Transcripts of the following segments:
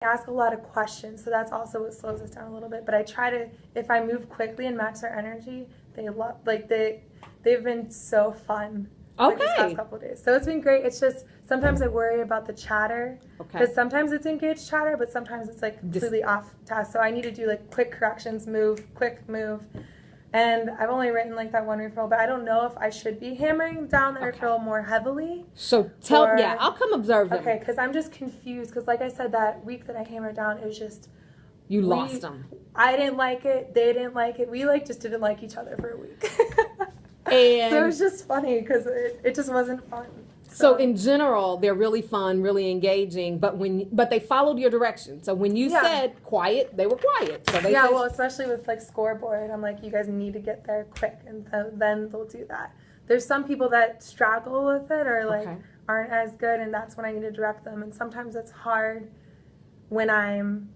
I ask a lot of questions, so that's also what slows us down a little bit. But I try to, if I move quickly and match their energy, they love, like they've been so fun. Like these past Okay. couple of days. So it's been great. It's just sometimes I worry about the chatter Okay. because sometimes it's engaged chatter, but sometimes it's like completely off task. So I need to do like quick corrections, quick move. And I've only written like that one referral, but I don't know if I should be hammering down the referral more heavily. So yeah, I'll come observe them. Okay, because I'm just confused. Because like I said, that week that I hammered down, it was just you lost them. I didn't like it. They didn't like it. We like just didn't like each other for a week. And so it was just funny because it just wasn't fun. So in general, they're really fun, really engaging, but they followed your direction. So when you said quiet, they were quiet. So they well, especially with like scoreboard, I'm like, you guys need to get there quick, and then they'll do that. There's some people that struggle with it or like aren't as good, and that's when I need to direct them. And sometimes it's hard when I'm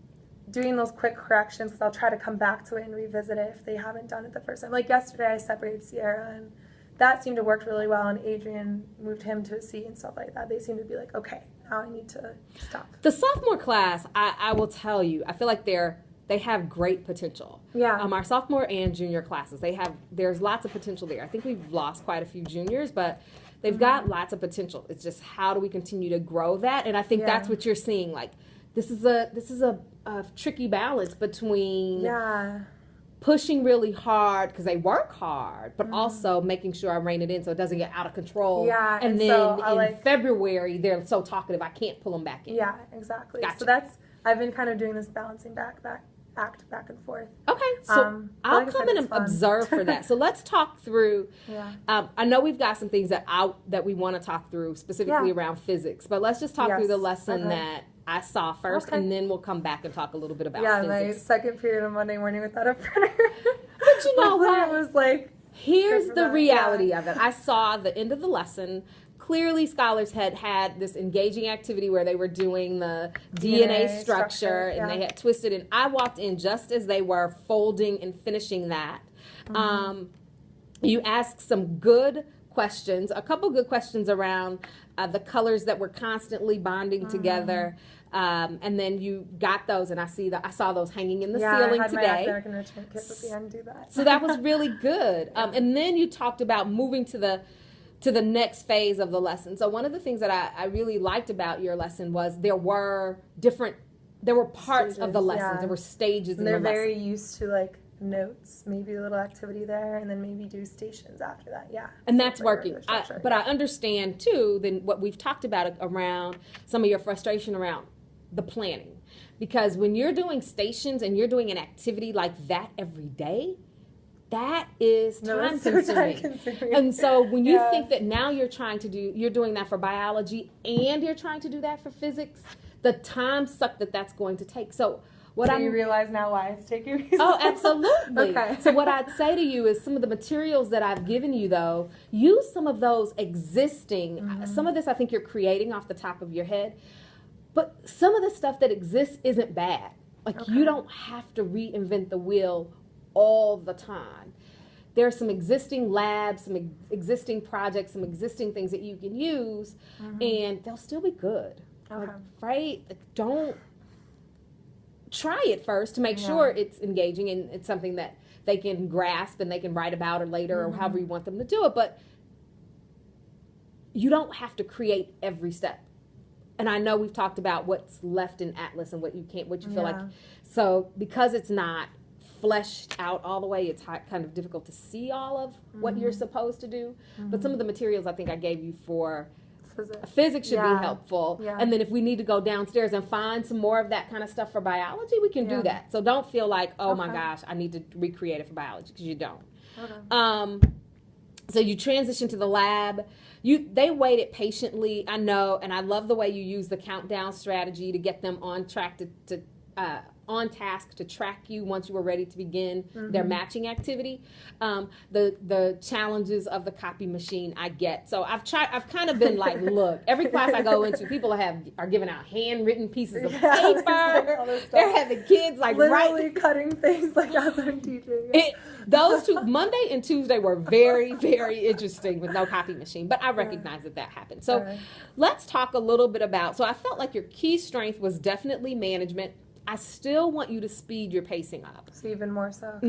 doing those quick corrections because I'll try to come back to it and revisit it if they haven't done it the first time. Like yesterday, I separated Sierra and that seemed to work really well, and Adrian moved him to a C and stuff like that. They seem to be like, okay, now I need to stop. The sophomore class, I will tell you, I feel like they have great potential. Yeah. Our sophomore and junior classes, there's lots of potential there. I think we've lost quite a few juniors, but they've got lots of potential. It's just how do we continue to grow that? And I think that's what you're seeing. Like this is a tricky balance between pushing really hard because they work hard, but also making sure I rein it in so it doesn't get out of control. Yeah, and then so in February they're so talkative I can't pull them back in. Yeah, exactly. Gotcha. So I've been kind of doing this balancing act back and forth. Okay, so I'll come in and observe for that. So let's talk through. I know we've got some things that we want to talk through specifically around physics, but let's just talk through the lesson that I saw first, and then we'll come back and talk a little bit about physics. My second period on Monday morning without a printer. But you know what? It was like, here's the reality of it. I saw the end of the lesson. Clearly, scholars had this engaging activity where they were doing the DNA structure and they had twisted. And I walked in just as they were folding and finishing that. You asked some good questions, a couple good questions around the colors that were constantly bonding together. And then you got those, and I saw those hanging in the ceiling I had today. my academic enrichment kit at the end do that. So that was really good. And then you talked about moving to the next phase of the lesson. So one of the things that I really liked about your lesson was there were parts of the lesson. There were stages in the lesson. They're very used to like notes, maybe a little activity there, and then maybe do stations after that. And that's working. But I understand too then what we've talked about around some of your frustration around the planning, because when you're doing stations and you're doing an activity like that every day, that is time consuming. And so when you think that now you're doing that for biology and you're trying to do that for physics, the time suck that's going to take. So you realize now why it's taking me so long? Oh, absolutely. Okay. So what I'd say to you is some of the materials that I've given you, though, use some of those existing. Some of this I think you're creating off the top of your head, but some of the stuff that exists isn't bad. Like you don't have to reinvent the wheel all the time. There are some existing labs, some existing projects, some existing things that you can use, and they'll still be good. Right? Don't try it first to make sure it's engaging and it's something that they can grasp and they can write about or later or however you want them to do it. But you don't have to create every step. And I know we've talked about what's left in Atlas and what you feel like. So because it's not fleshed out all the way, it's kind of difficult to see all of what you're supposed to do. But some of the materials I think I gave you for physics should be helpful. And then if we need to go downstairs and find some more of that kind of stuff for biology, we can do that. So don't feel like, oh my gosh, I need to recreate it for biology, because you don't. So you transition to the lab. They waited patiently, I know, and I love the way you use the countdown strategy to get them on track to on task to track you once you were ready to begin their matching activity. The challenges of the copy machine I get. So I've kind of been like, look, every class I go into, people are giving out handwritten pieces of paper. They're having kids like literally cutting things like as I'm teaching. Those two, Monday and Tuesday, were very, very interesting with no copy machine. But I recognize that happened. So let's talk a little bit about, so I felt like your key strength was definitely management. I still want you to speed your pacing up. So even more so.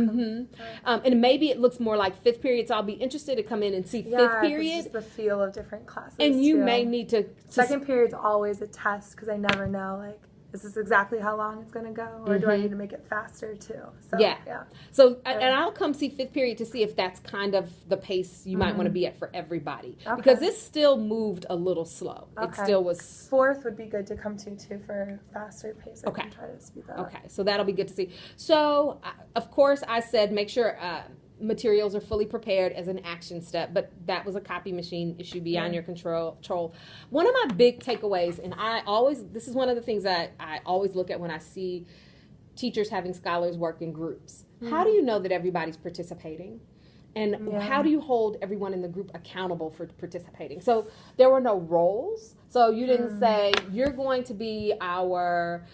And maybe it looks more like fifth period, so I'll be interested to come in and see fifth period. It's just the feel of different classes. And you may need to... Second period's always a test because I never know, like, is this exactly how long it's going to go? Or do I need to make it faster too? So, So, and I'll come see fifth period to see if that's kind of the pace you might want to be at for everybody. Because this still moved a little slow. It still was... Fourth would be good to come to too for faster pace. I can try to speed that up. Okay, so that'll be good to see. So, of course, I said make sure... materials are fully prepared as an action step, but that was a copy machine issue beyond your control. One of my big takeaways, and this is one of the things that I always look at when I see teachers having scholars work in groups. How do you know that everybody's participating? And how do you hold everyone in the group accountable for participating? So there were no roles. So you didn't say, you're going to be our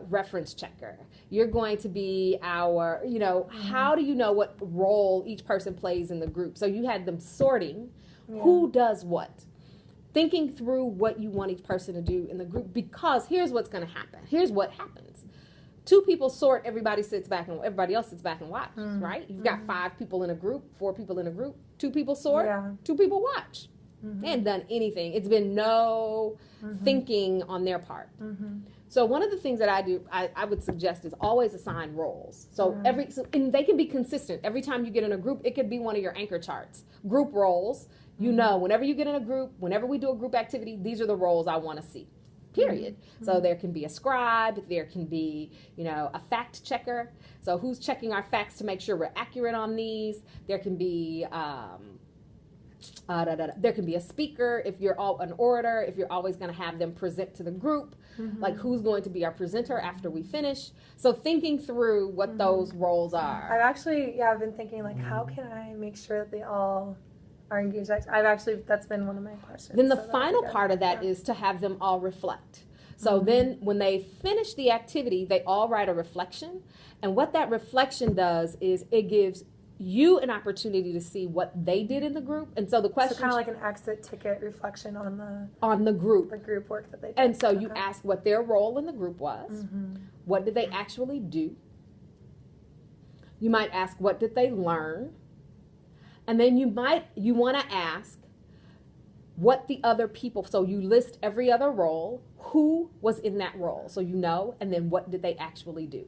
reference checker. You're going to be our, how do you know what role each person plays in the group? So you had them sorting who does what. Thinking through what you want each person to do in the group, because here's what's going to happen. Here's what happens. 2 people sort, everybody else sits back and watches, right? You've got 5 people in a group, 4 people in a group, 2 people sort, 2 people watch. They haven't done anything. It's been no thinking on their part. So one of the things that I do, I would suggest, is always assign roles. So and they can be consistent. Every time you get in a group, it could be one of your anchor charts. Group roles, whenever you get in a group, whenever we do a group activity, these are the roles I want to see. Period. So there can be a scribe, there can be, a fact checker. So who's checking our facts to make sure we're accurate on these? There can be there can be a speaker if you're an orator, if you're always going to have them present to the group, like who's going to be our presenter after we finish. So thinking through what those roles are. I've been thinking, like, how can I make sure that they all are engaged? That's been one of my questions. Then the final part of that is to have them all reflect. So then when they finish the activity, they all write a reflection. And what that reflection does is it gives you an opportunity to see what they did in the group. And so the question, kind of like an exit ticket reflection on the group work that they did. And so you ask what their role in the group was. What did they actually do? You might ask, what did they learn? And then you want to ask what the other people, so you list every other role, who was in that role, so and then what did they actually do?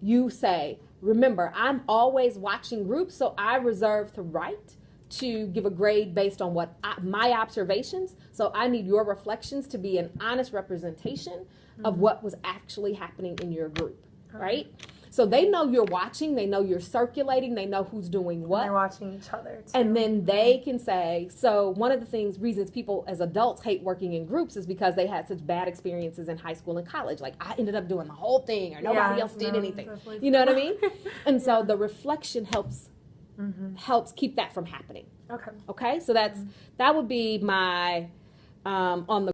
You say, remember, I'm always watching groups, so I reserve the right to give a grade based on my observations. So I need your reflections to be an honest representation of what was actually happening in your group, right? So they know you're watching, they know you're circulating, they know who's doing what. And they're watching each other too. And then they can say, so one of the reasons people as adults hate working in groups is because they had such bad experiences in high school and college. Like, I ended up doing the whole thing, or nobody else did anything. Definitely. You know what I mean? And so the reflection helps keep that from happening. Okay, so that would be my on the